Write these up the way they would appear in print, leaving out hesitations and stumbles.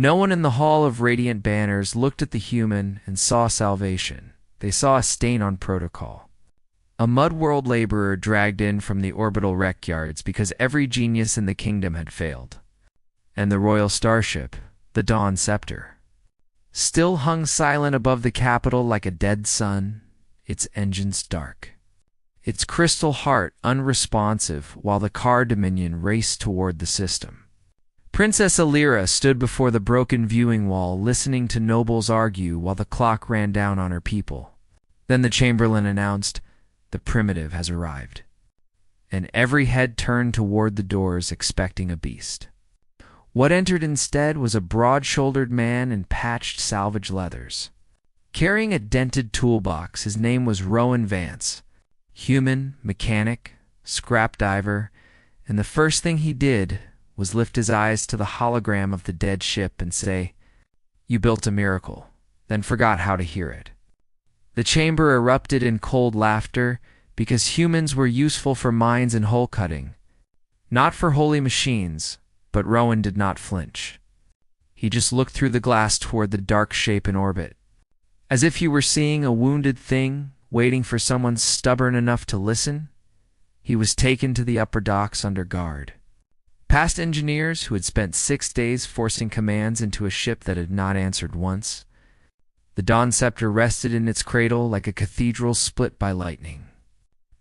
No one in the Hall of Radiant Banners looked at the human and saw salvation. They saw a stain on protocol. A mud-world laborer dragged in from the orbital wreck yards because every genius in the kingdom had failed. And the royal starship, the Dawn Scepter, still hung silent above the capital like a dead sun, its engines dark, its crystal heart unresponsive while the car Dominion raced toward the system. Princess Alira stood before the broken viewing wall listening to nobles argue while the clock ran down on her people. Then the Chamberlain announced, "The primitive has arrived." And every head turned toward the doors expecting a beast. What entered instead was a broad-shouldered man in patched salvage leathers. Carrying a dented toolbox, his name was Rowan Vance, human, mechanic, scrap diver, and the first thing he did was lift his eyes to the hologram of the dead ship and say, "You built a miracle, then forgot how to hear it." The chamber erupted in cold laughter because humans were useful for mines and hole cutting, not for holy machines. But Rowan did not flinch. He just looked through the glass toward the dark shape in orbit, as if he were seeing a wounded thing waiting for someone stubborn enough to listen. He was taken to the upper docks under guard. Past engineers who had spent 6 days forcing commands into a ship that had not answered once. The Dawn Scepter rested in its cradle like a cathedral split by lightning.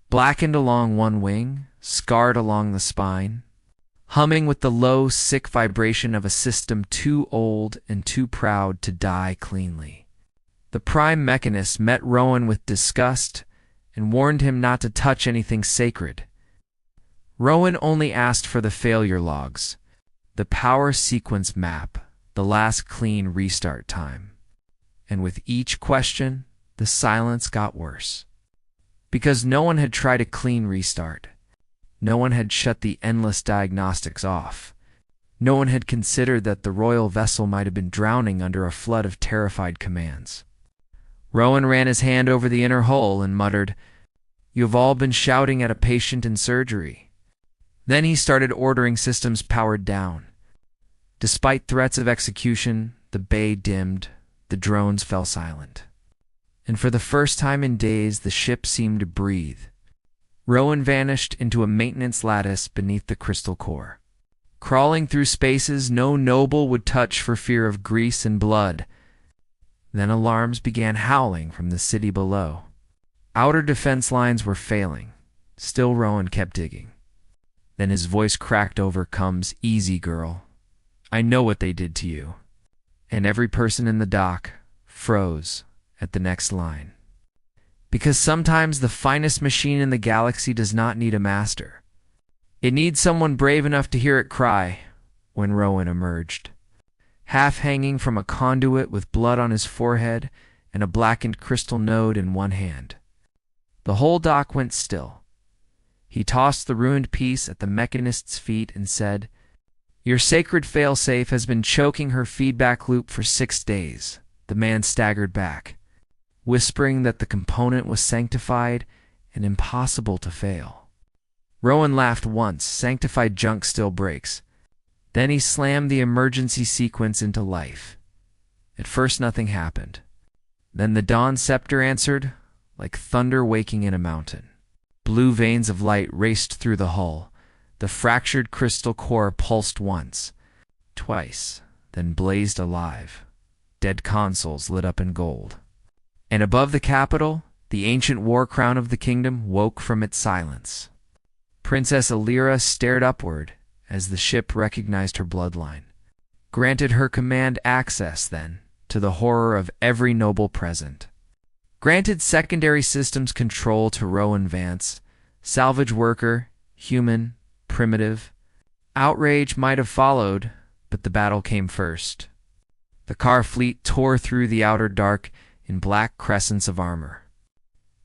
Blackened along one wing, scarred along the spine, humming with the low, sick vibration of a system too old and too proud to die cleanly. The prime mechanist met Rowan with disgust and warned him not to touch anything sacred. Rowan only asked for the failure logs, the power sequence map, the last clean restart time. And with each question, the silence got worse. Because no one had tried a clean restart. No one had shut the endless diagnostics off. No one had considered that the royal vessel might have been drowning under a flood of terrified commands. Rowan ran his hand over the inner hull and muttered, "You have all been shouting at a patient in surgery." Then he started ordering systems powered down. Despite threats of execution, the bay dimmed, the drones fell silent. And for the first time in days, the ship seemed to breathe. Rowan vanished into a maintenance lattice beneath the crystal core. Crawling through spaces no noble would touch for fear of grease and blood. Then alarms began howling from the city below. Outer defense lines were failing. Still Rowan kept digging. Then his voice cracked over Comes, "Easy, girl. I know what they did to you." And every person in the dock froze at the next line. Because sometimes the finest machine in the galaxy does not need a master. It needs someone brave enough to hear it cry when Rowan emerged, half hanging from a conduit with blood on his forehead and a blackened crystal node in one hand. The whole dock went still. He tossed the ruined piece at the mechanist's feet and said, "Your sacred failsafe has been choking her feedback loop for 6 days." The man staggered back, whispering that the component was sanctified and impossible to fail. Rowan laughed once. Sanctified junk still breaks. Then he slammed the emergency sequence into life. At first nothing happened. Then the Dawn Scepter answered, like thunder waking in a mountain. Blue veins of light raced through the hull. The fractured crystal core pulsed once, twice, then blazed alive. Dead consoles lit up in gold. And above the capital, the ancient war crown of the kingdom woke from its silence. Princess Alira stared upward as the ship recognized her bloodline, granted her command access, then, to the horror of every noble present. Granted secondary systems control to Rowan Vance, salvage worker, human, primitive. Outrage might have followed, but the battle came first. The car fleet tore through the outer dark in black crescents of armor.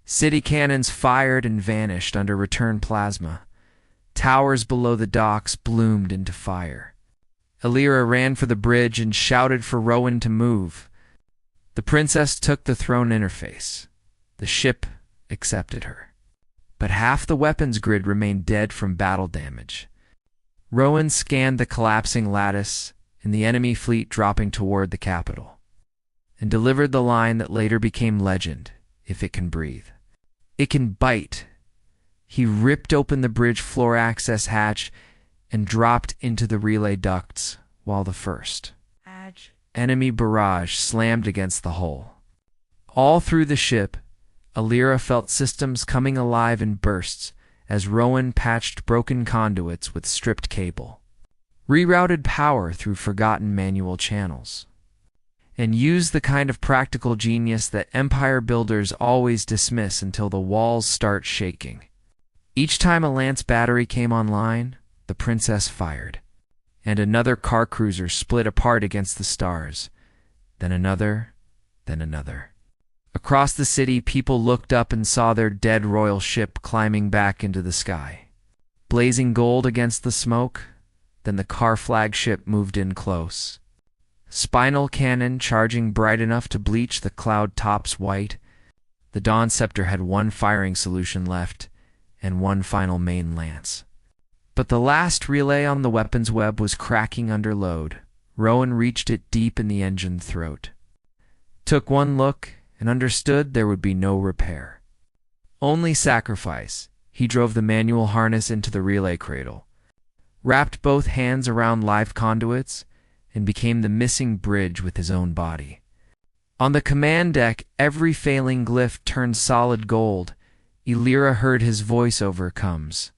City cannons fired and vanished under return plasma. Towers below the docks bloomed into fire. Alira ran for the bridge and shouted for Rowan to move. The princess took the throne interface. The ship accepted her. But half the weapons grid remained dead from battle damage. Rowan scanned the collapsing lattice and the enemy fleet dropping toward the capital, and delivered the line that later became legend: "If it can breathe, it can bite." He ripped open the bridge floor access hatch and dropped into the relay ducts, while the first enemy barrage slammed against the hull. All through the ship, Alira felt systems coming alive in bursts as Rowan patched broken conduits with stripped cable, rerouted power through forgotten manual channels, and used the kind of practical genius that empire builders always dismiss until the walls start shaking. Each time a Lance battery came online, the Princess fired, and another car cruiser split apart against the stars, then another, then another. Across the city, people looked up and saw their dead royal ship climbing back into the sky, blazing gold against the smoke. Then the car flagship moved in close, spinal cannon charging bright enough to bleach the cloud tops white. The Dawn Scepter had one firing solution left, and one final main lance. But the last relay on the weapons web was cracking under load. Rowan reached it deep in the engine throat, took one look, and understood there would be no repair, only sacrifice. He drove the manual harness into the relay cradle, wrapped both hands around live conduits, and became the missing bridge with his own body. On the command deck, every failing glyph turned solid gold. Alira heard his voiceover comes,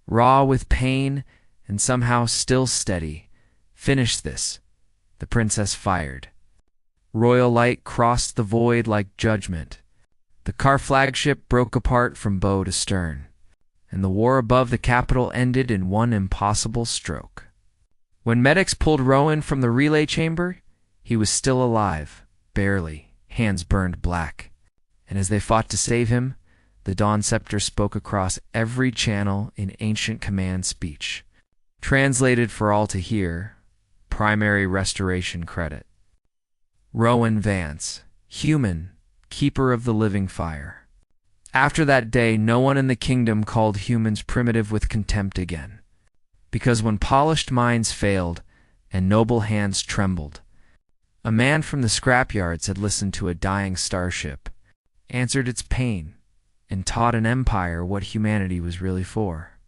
raw with pain and somehow still steady. "Finish this." The princess fired. Royal light crossed the void like judgment. The car flagship broke apart from bow to stern, and the war above the capital ended in one impossible stroke. When medics pulled Rowan from the relay chamber, he was still alive, barely, hands burned black. And as they fought to save him, the Dawn Scepter spoke across every channel in ancient command speech, translated for all to hear, primary restoration credit. Rowan Vance, human, keeper of the living fire. After that day, no one in the kingdom called humans primitive with contempt again, because when polished minds failed and noble hands trembled, a man from the scrapyards had listened to a dying starship, answered its pain, and taught an empire what humanity was really for.